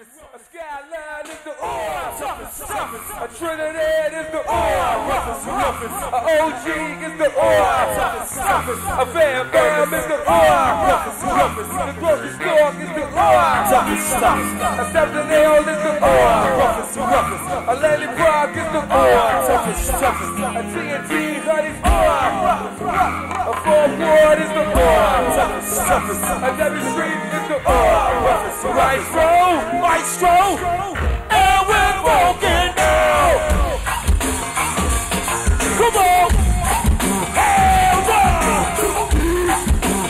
Skyline is the a Trinidad is the a OG is the a Bam Bam is the the grocery store is the a Something Nail is the a Lady Brock is the a TNT Honey's a Fort Ward is the a W Street is the Maestro, and we're broken now. Come on, hell yeah,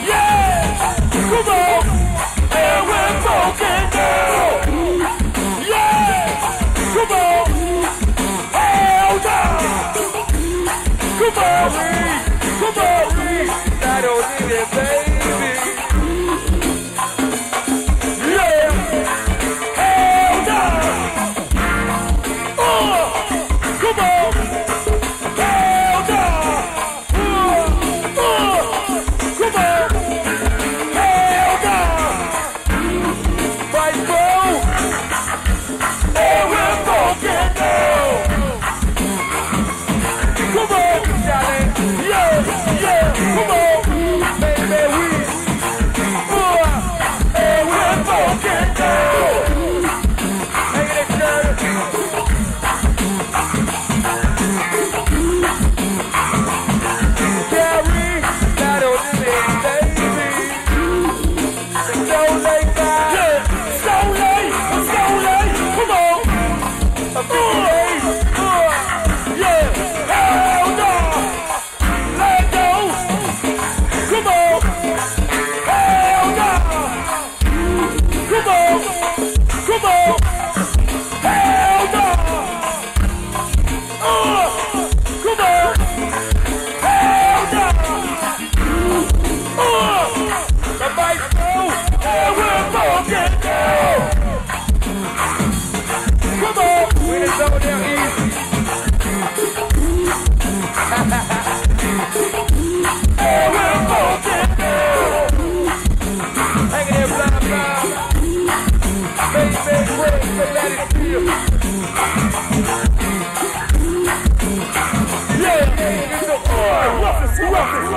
yeah. Come on, and we're broken now. Yeah, come on, hell yeah. Come on, I don't need it, baby.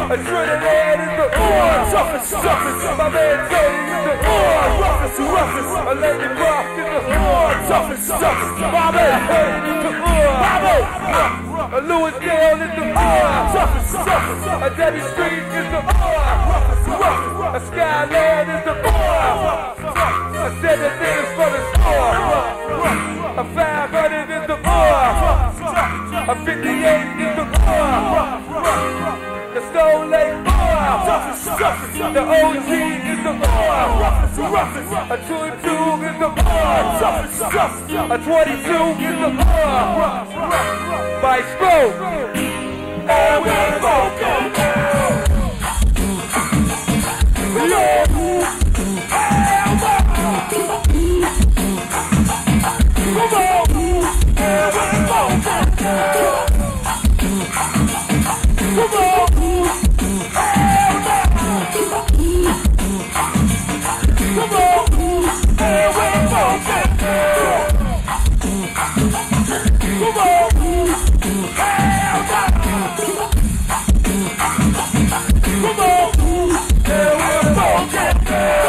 A Trinidad is the toughest. My man Tony is the roughest. A Lady Brock is the toughest. My man Hayden is the a Louis Dale is the toughest. A Debbie Street is the a Skyland is the a 7 for the store. A 500 is the a 58 is the the Stone Lake the OG is the a 2-2 is the a 22 is the Maestro, and we're broken now. Come on, and we're broken now. Come on. Come on,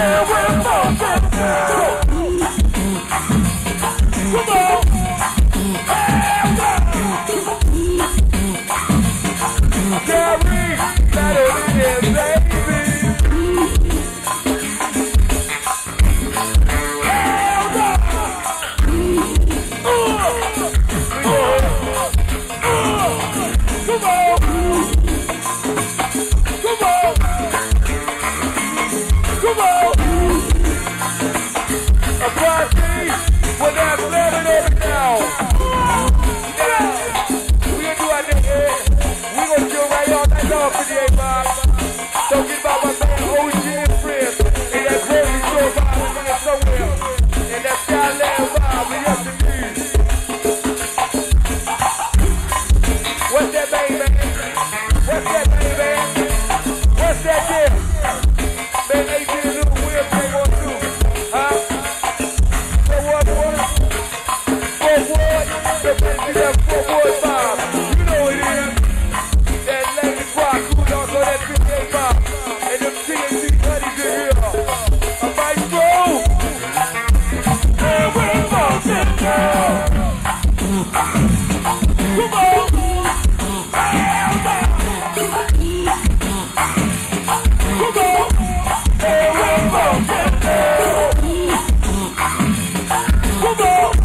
And we're funkin' now. Come on. Gary, let it in, baby. Don't get by my man OG and friends. And that grocery store vibe is somewhere. And that Skyland vibe is up to me. What's that, baby? What's that, baby? What's that there? Man, they did a little weird thing on too. Huh? So what? The baby that 4 boy vibe. You know it is. That lady rock, who don't know that 58 vibe. And them TNT buddies in here. I might go. And we're funkin' now. Come on. Come on. And we're funkin' now. Come on.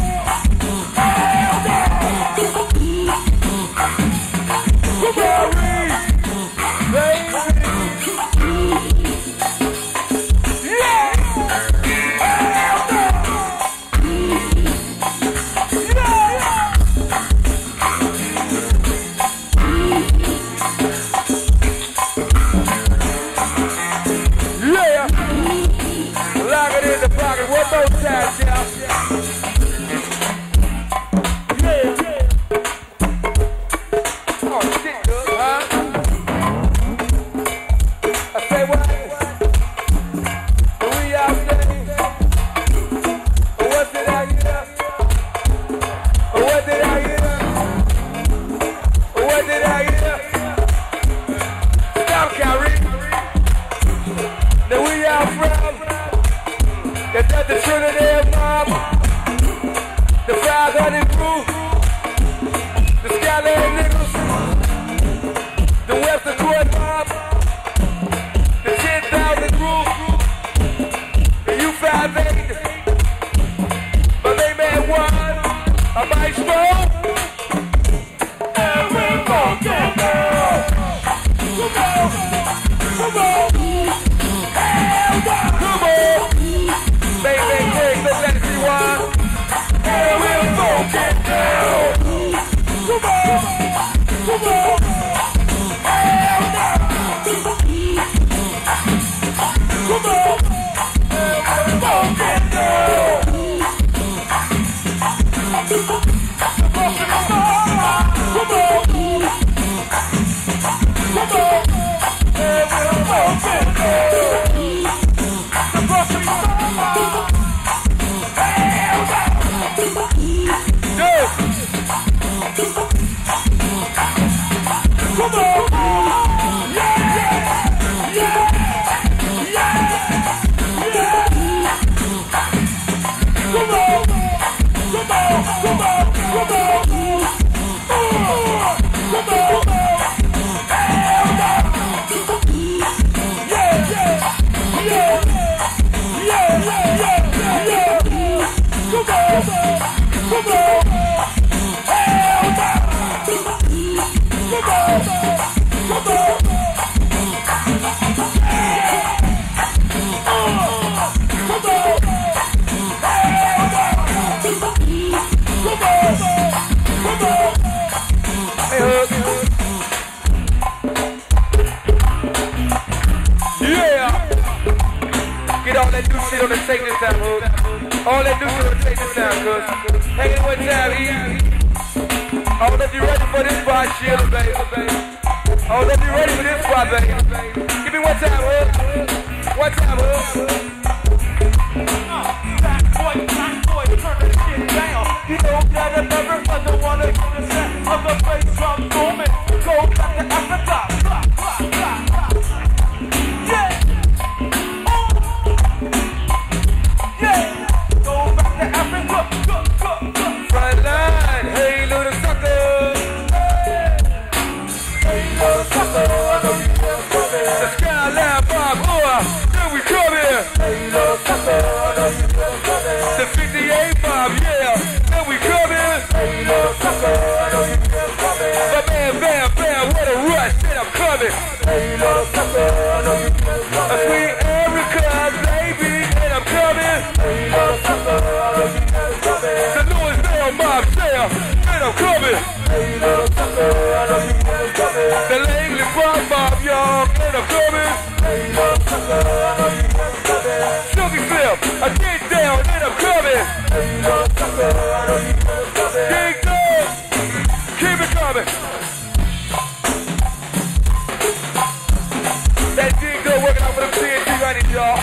y'all.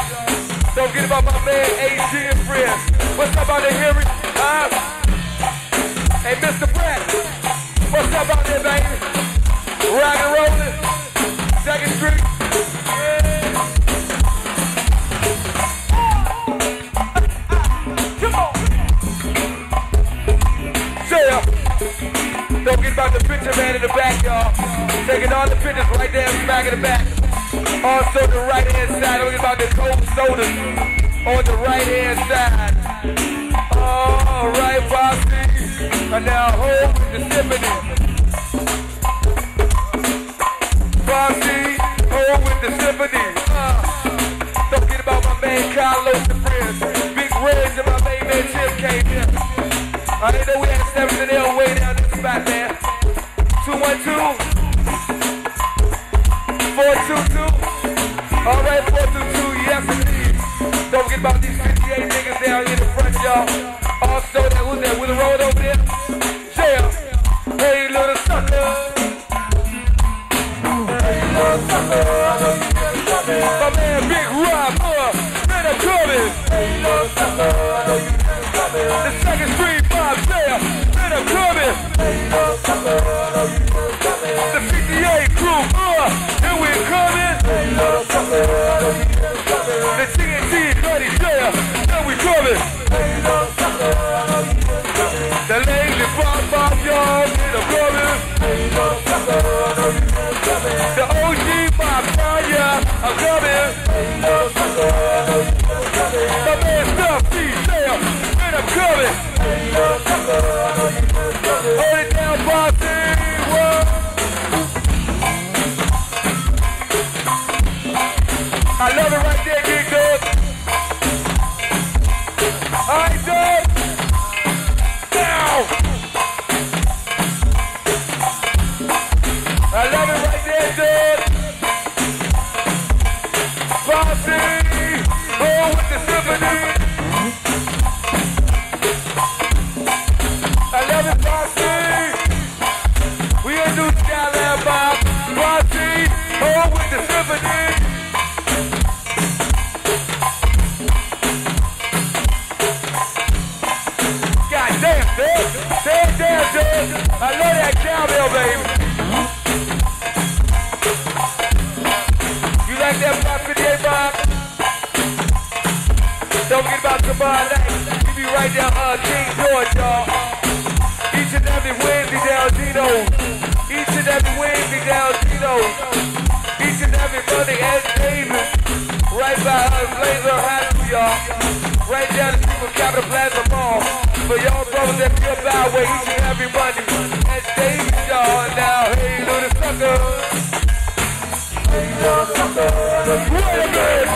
Don't forget about my man AG and friends. What's up out there, Henry? Hey, Mr. Pratt. What's up out there, baby? Rock and rollin'. 2nd Street. Yeah. Come on. Don't forget about the picture man in the back, y'all. Taking all the pictures right there back in the back. Also the right hand side. Don't forget about the cold sodas on the right hand side. All right, Bossy. And now hold with the symphony. Bossy, hold with the symphony. Don't forget about my man Carlos and friends. Big Reg and my main man Tim came here. I didn't know we had 7 in there way down this spot, man. 212 422. All right, 422, yes indeed. Don't forget about these 58 niggas down here in the front, y'all. Also, that was that Willie Road over there. Yeah. Hey, little sucker. Hey, little sucker. My man, Big Rob, man, I'm coming. Hey, little sucker. The 2nd Street Bob there, man, I'm coming. The 58 crew, and we're coming. The TNT Buddy there, and we're coming. The lady Bob, y'all, and I'm coming. The OG Bob, yeah, I'm coming. My man Stuff, there, and I'm coming. Hold it down, Bossy. I love it right there, Big Dog. All right, Dog. Now. I love it right there, Dog. Bossy. Oh, with the symphony. I love it, Bossy. We gonna do Skyline Bob. Bossy. Oh, with the symphony. I love that cowbell, baby. You like that Block 58, Bob? Don't forget about tomorrow night. We be right down King George, y'all. Each and every Wednesday down Dino's. Each and every Wednesday down Dino's. Each and every Monday at Davis. Right by Blazer High School, y'all. Right down the street from Capitol Plaza Mall. For y'all brothers that be up our way each and every Monday. At Davis, y'all. Now, hey, little sucker. Hey, little sucker. Wait a minute.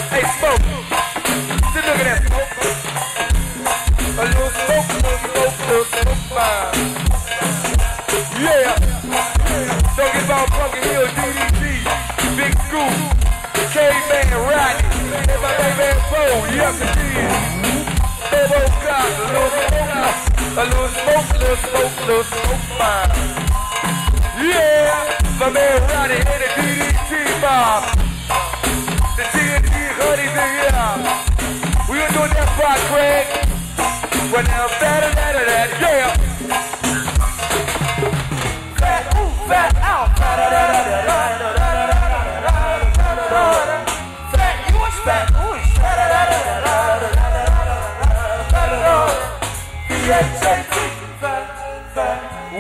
Hey, Smoke. Just look at that smoke. A little smoke, little smoke, yeah. Don't get about Pumpkin Hill, DDG, Big Scoop, K-Man, Rodney, and my man Bo, yes indeed. Bobo Cox, a little smoke, man. Yeah, my man Rodney and the DDG Bob. The TNT hoodies in here. We gonna do that spot, Craig. When I'm better than that, yeah. Fat, ooh, fat out. Fat, you was fat, ooh,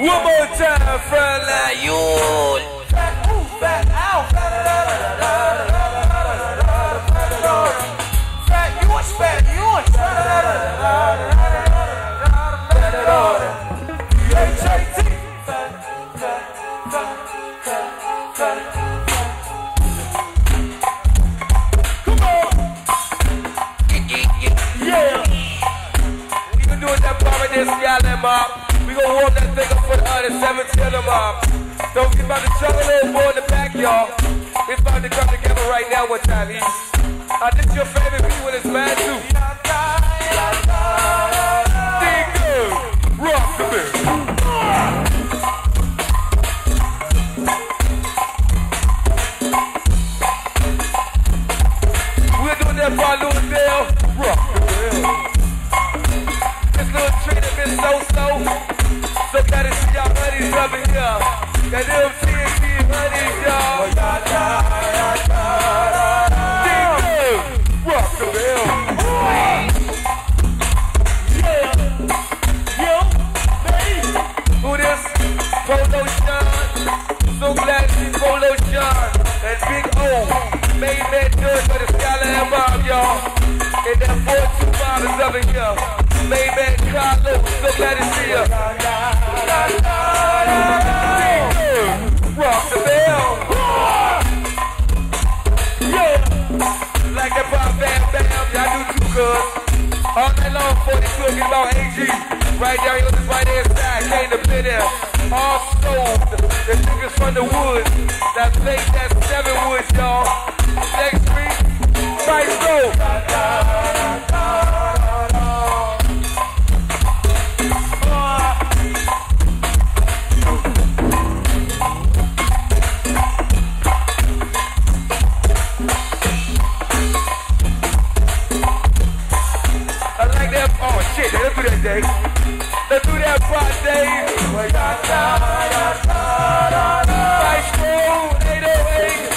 one more time, front line, you. Fat, ooh, fat out. Fat, you was fat, you was come on. Yeah. We gonna do it that part right there, Skyline Mob. We gonna warm that thing up for the other 710 Mob. Don't forget about the jungle little boy in the back, y'all. It's about to come together right now one time, East. This your favorite beat when it's mad too. Rock the beat. Polo Sean, so glad to see Polo Sean. And Big O, made man good for the Skylar and Bob, y'all. And that 425 is up in here. Made man Carlo, so glad to see you. Rock the bell. Yeah. Like that pop bam bam, y'all do too good. All night long, 42 talking about AG. Right down here on this right hand side, came to play there. All sold, the niggas from the woods. That place, that 7 woods, y'all. Next week, Spice Road. I like that. Oh shit, let's do that day. Let's do that broad day. Spice Road, 808.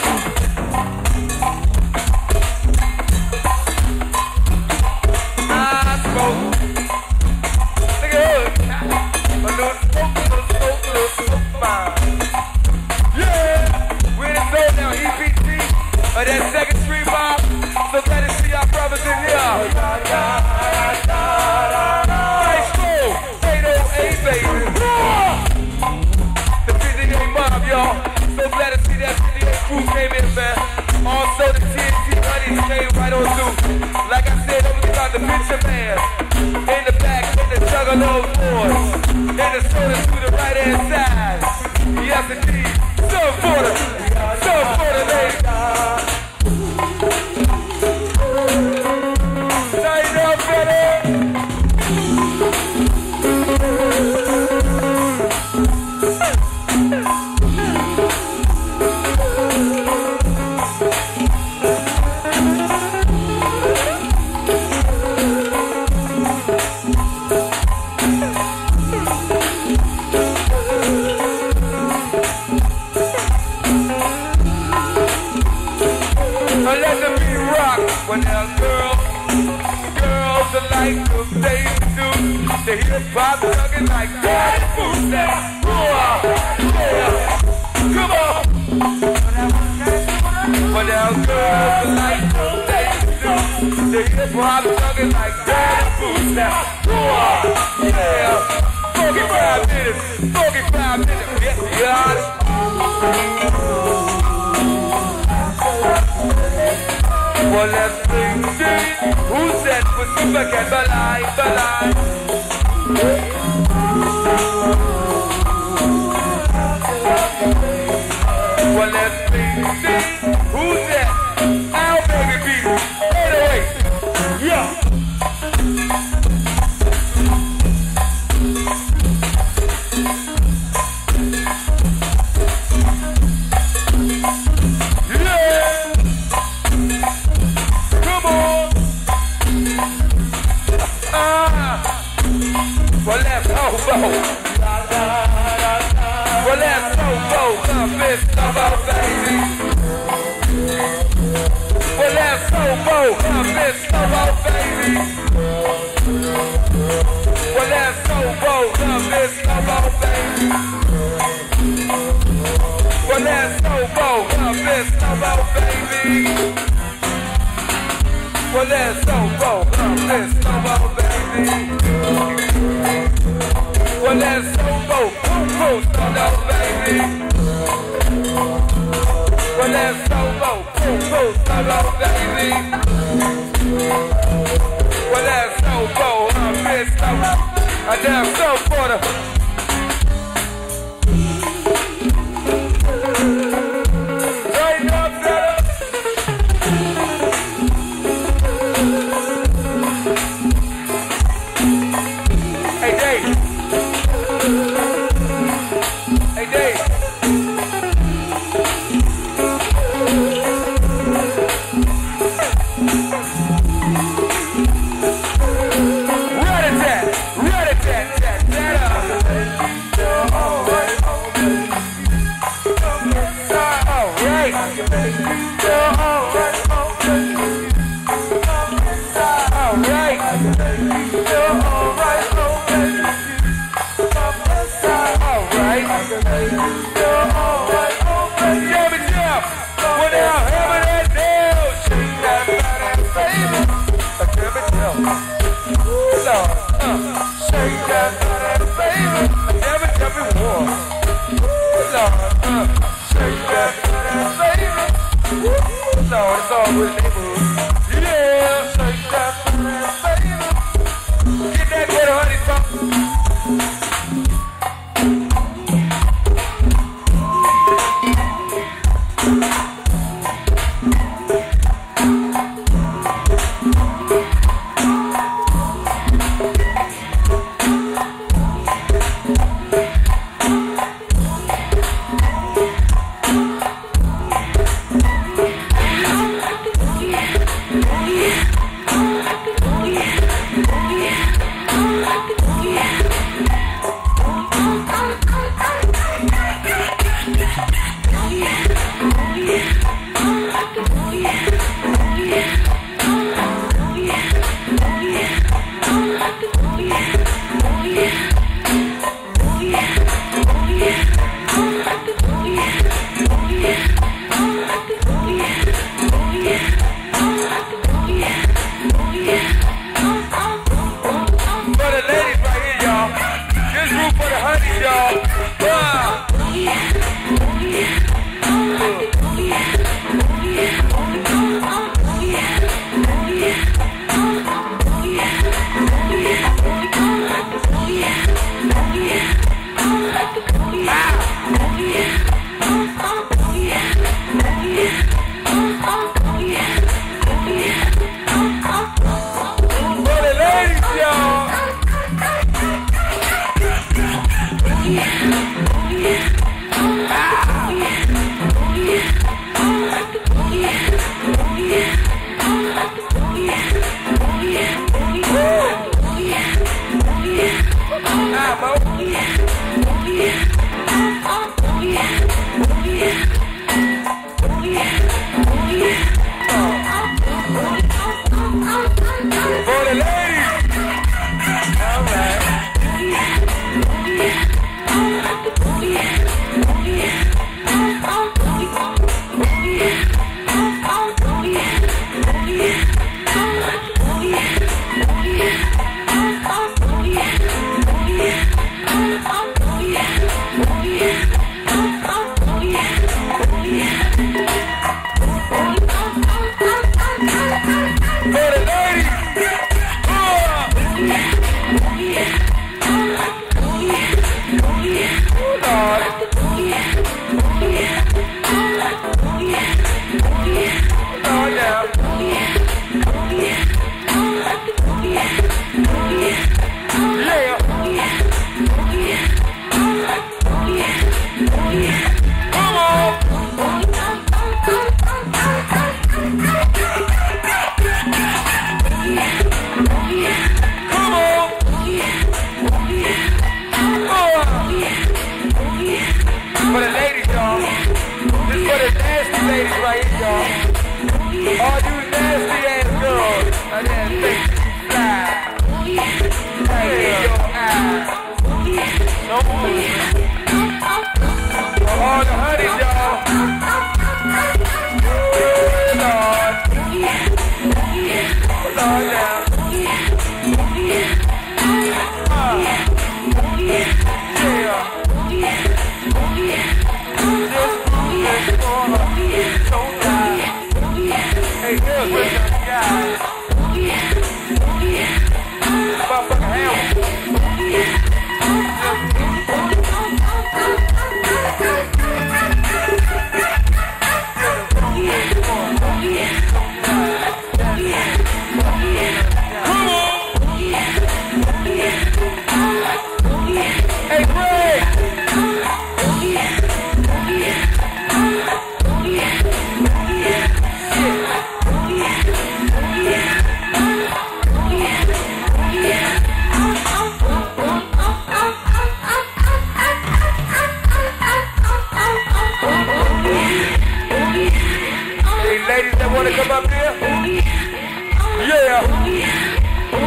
I smoke. Look at her. A little smoke, mine. Yeah. We're in the zone now, EPT. That Second Street mob. So glad to see our brothers in here. Spice Road, 808, baby. The 58 mob, y'all. So glad to see that 58 crew came in, man. Also, the TNT honeys came right on through. Like I said, don't forget about the picture man. In the back, in the Juggalo boys. In the soda to the right hand side. Yes, indeed. Some for the lady. Tighten up, brother. Let the beat rock when they're girls are like the they do. The hip hop thuggin' like that food that yeah. Come on. When they're girls are like the they do. The hip hop thuggin' like that food that yeah. 45 minutes, yeah. Well, let's see who's that for super cat balai. Well, let's see who's that. Al baby beat 808. Yeah. Well, let's go. Well, let's go. Come, Miss Lover, baby. Well, let's go. Come, Miss Lover, baby. Well, let's go. Come, Miss Lover, baby. Well, let's go. Come, Miss Lover, baby. Well, let's go. Come, Miss Lover, baby. Well, let's go, stand up, baby. Well, let's go, stand up, baby. Well, let's go, I'm pissed off. I damn so for the. Right up, brother. Hey, Dave. Hey, Dave. Rat-a-tat, tat-tat.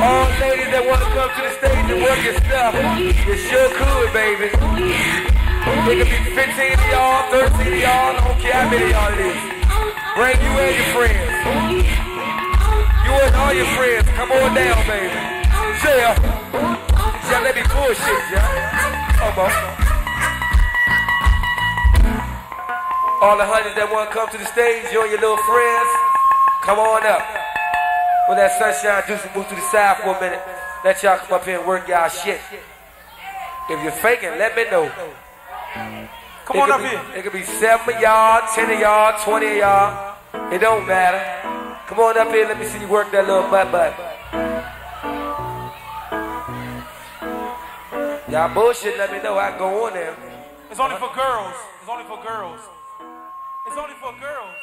All ladies that want to come to the stage and work your stuff, you sure could, baby. It could be 15 of y'all, 13 of y'all, I don't care how many of y'all it is. Bring you and your friends. You and all your friends, come on down, baby. Yeah. Yeah, let me bullshit, yeah. Come on. All the honeys that want to come to the stage, you and your little friends, come on up. When that sunshine juice move to the side for a minute, let y'all come up here and work y'all shit. If you're faking, let me know. Come on up here. It could be 7 of y'all, 10 of y'all, 20 of y'all. It don't matter. Come on up here, let me see you work that little butt. Y'all bullshit, let me know. I can go on there. It's only for girls. It's only for girls. It's only for girls.